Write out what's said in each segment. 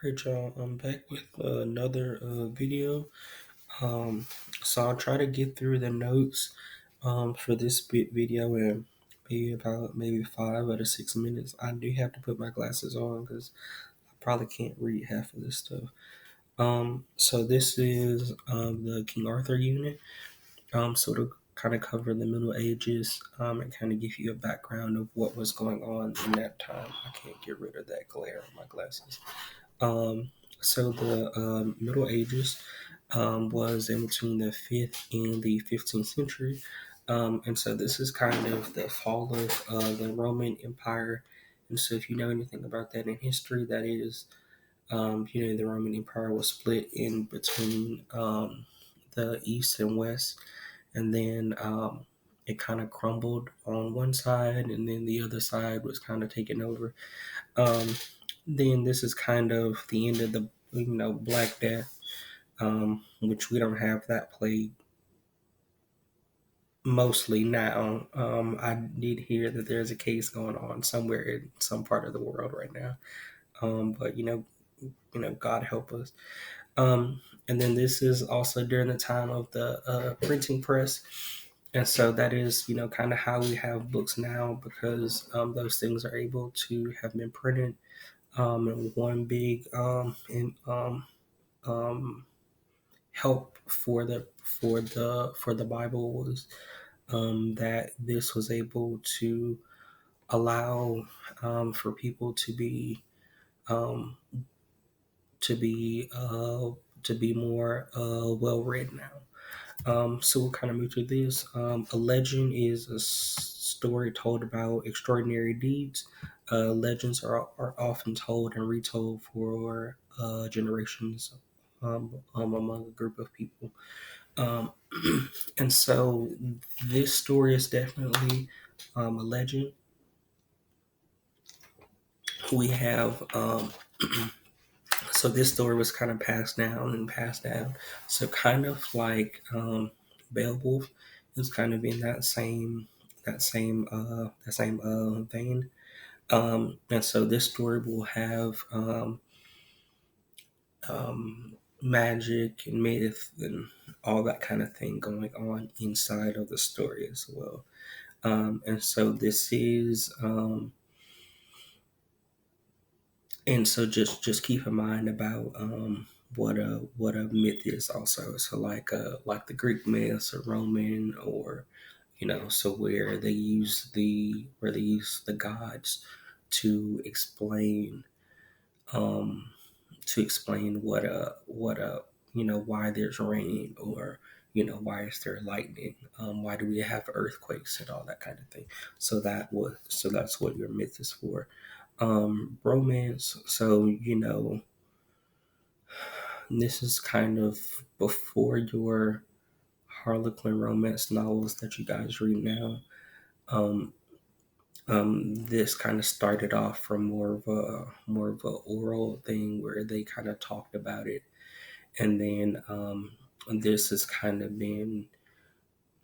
Alright, y'all. I'm back with another video. Um, so I'll try to get through the notes for this video in maybe 5 or 6 minutes. I do have to put my glasses on because I probably can't read half of this stuff. So this is the King Arthur unit. So to kind of cover the Middle Ages and kind of give you a background of what was going on in that time. I can't get rid of that glare on my glasses. Um, so the Middle Ages was in between the 5th and the 15th century. And so this is kind of the fall of the Roman Empire. And so if you know anything about that in history, that is, the Roman Empire was split in between the East and West. And then it kind of crumbled on one side, and then the other side was kind of taken over. Um, then this is kind of the end of the Black Death, which we don't have that plague mostly now. I did hear that there's a case going on somewhere in some part of the world right now. But God help us. And then this is also during the time of the printing press. And so that is, kind of how we have books now because those things are able to have been printed. And one big um, help for the Bible was that this was able to allow for people um, to be uh, to be more well read now. So we'll kind of move through this. A legend is a story told about extraordinary deeds. Legends are often told and retold for generations among a group of people. Um, and so this story is definitely a legend. We have so this story was kind of passed down and passed down. So kind of like Beowulf is kind of in that same vein. And so this story will have magic and myth and all that kind of thing going on inside of the story as well. And so this is and so just keep in mind about what a myth is also. So like the Greek myths or Roman or so where they use the gods to explain um what a why there's rain or why is there lightning, why do we have earthquakes and all that kind of thing. So that's what your myth is for. Romance, so this is kind of before your Harlequin romance novels that you guys read now. um this kind of started off from more of a oral thing where they kind of talked about it, and then this has kind of been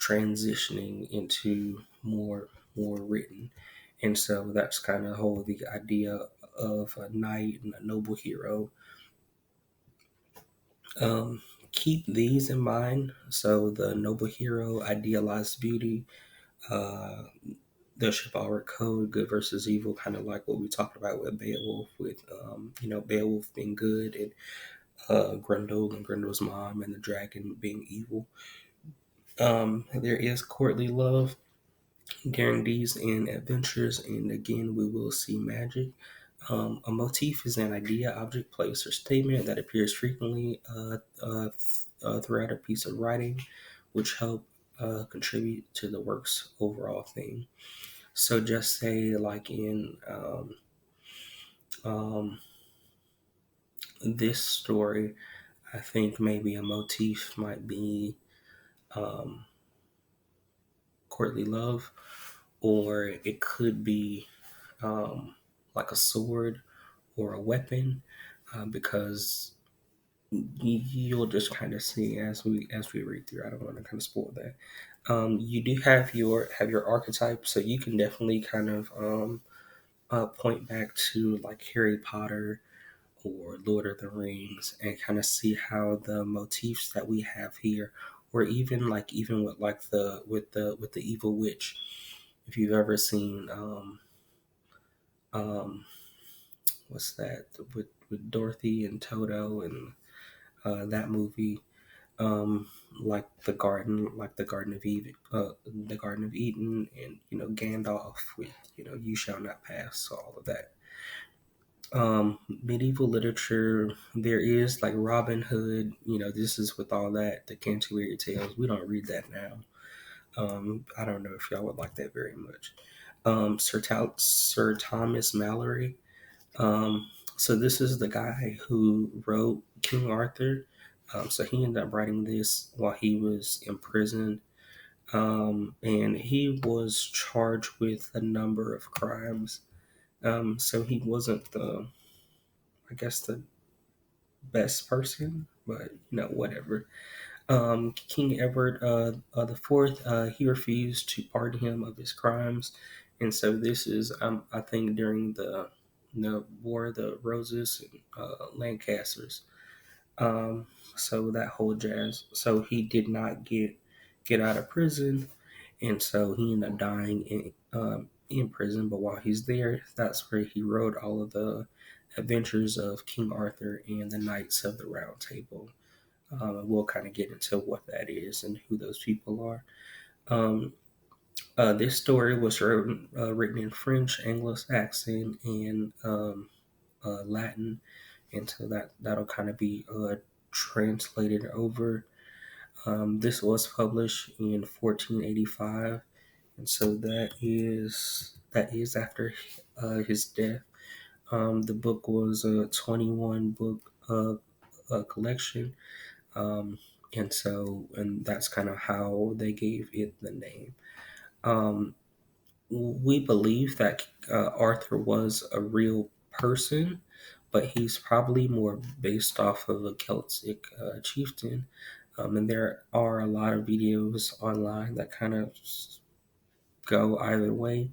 transitioning into more written. And so that's kind of whole the idea of a knight and a noble hero. Keep these in mind. So the noble hero, idealized beauty, uh, the chivalric code, good versus evil, kind of like what we talked about with Beowulf, with Beowulf being good and Grendel and Grendel's mom and the dragon being evil. There is courtly love, guarantees, and adventures, and again, we will see magic. A motif is an idea, object, place, or statement that appears frequently throughout a piece of writing, which help contribute to the work's overall theme. So, just say, like in um, this story, I think maybe a motif might be um, courtly love, or it could be um, like a sword or a weapon, because you'll just kind of see as we read through. I don't want to kind of spoil that. You do have your archetype, so you can definitely kind of point back to like Harry Potter or Lord of the Rings, and kind of see how the motifs that we have here, or even with like the evil witch, if you've ever seen um what's that with Dorothy and Toto and that movie, um like the Garden of Eden, and Gandalf with you shall not pass, so all of that. Medieval literature, there is like Robin Hood. This is with all that, the Canterbury Tales. We don't read that now. I don't know if y'all would like that very much. Sir Thomas Mallory. So this is the guy who wrote King Arthur. So he ended up writing this while he was in prison. And he was charged with a number of crimes. So he wasn't I guess, the best person, but whatever. King Edward the Fourth, he refused to pardon him of his crimes, and so this is, I think, during the War of the Roses and Lancasters. So that whole jazz. So he did not get out of prison, and so he ended up dying in prison. But while he's there, that's where he wrote all of the adventures of King Arthur and the Knights of the Round Table. And we'll kind of get into what that is and who those people are. Um, this story was written in French, Anglo-Saxon, and Latin, and so that'll kind of be translated over. This was published in 1485, and so that is after his death. The book was a 21 book collection, um, and that's kind of how they gave it the name. Um, we believe that Arthur was a real person, but he's probably more based off of a Celtic chieftain. And there are a lot of videos online that kind of go either way.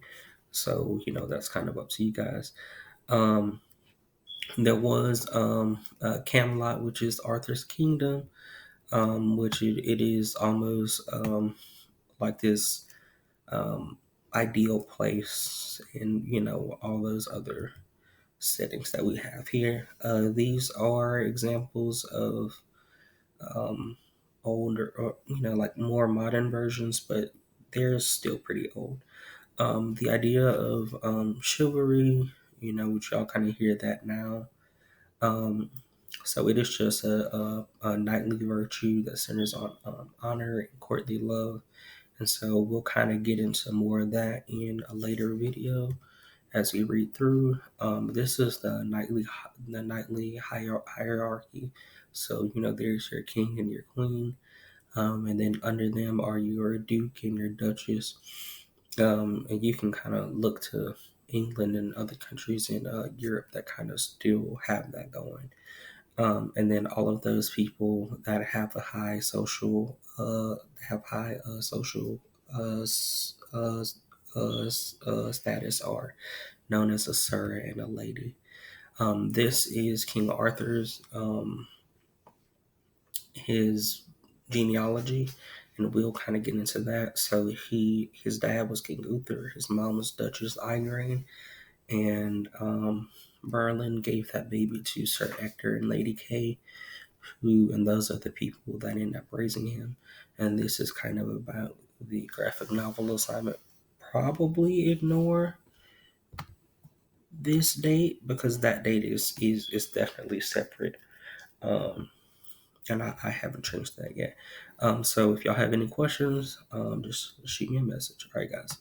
So, that's kind of up to you guys. Um, there was Camelot, which is Arthur's kingdom, which it is almost like this um, ideal place, and all those other settings that we have here. These are examples of um, older, or like more modern versions, but they're still pretty old. The idea of chivalry, which y'all kind of hear that now. Um, so it is just a knightly virtue that centers on honor and courtly love. And so we'll kind of get into more of that in a later video as we read through. This is the knightly hierarchy. So there's your king and your queen, and then under them are your duke and your duchess. And you can kind of look to England and other countries in Europe that kind of still have that going. And then all of those people that have a high social, social uh, s- uh, status are known as a sir and a lady. This is King Arthur's his genealogy, and we'll kind of get into that. So his dad was King Uther, his mom was Duchess Igraine, and Merlin gave that baby to Sir Ector and Lady Kay, and those are the people that end up raising him. And this is kind of about the graphic novel assignment. Probably ignore this date because that date is definitely separate. Um, and I haven't changed that yet. So if y'all have any questions, just shoot me a message. All right, guys.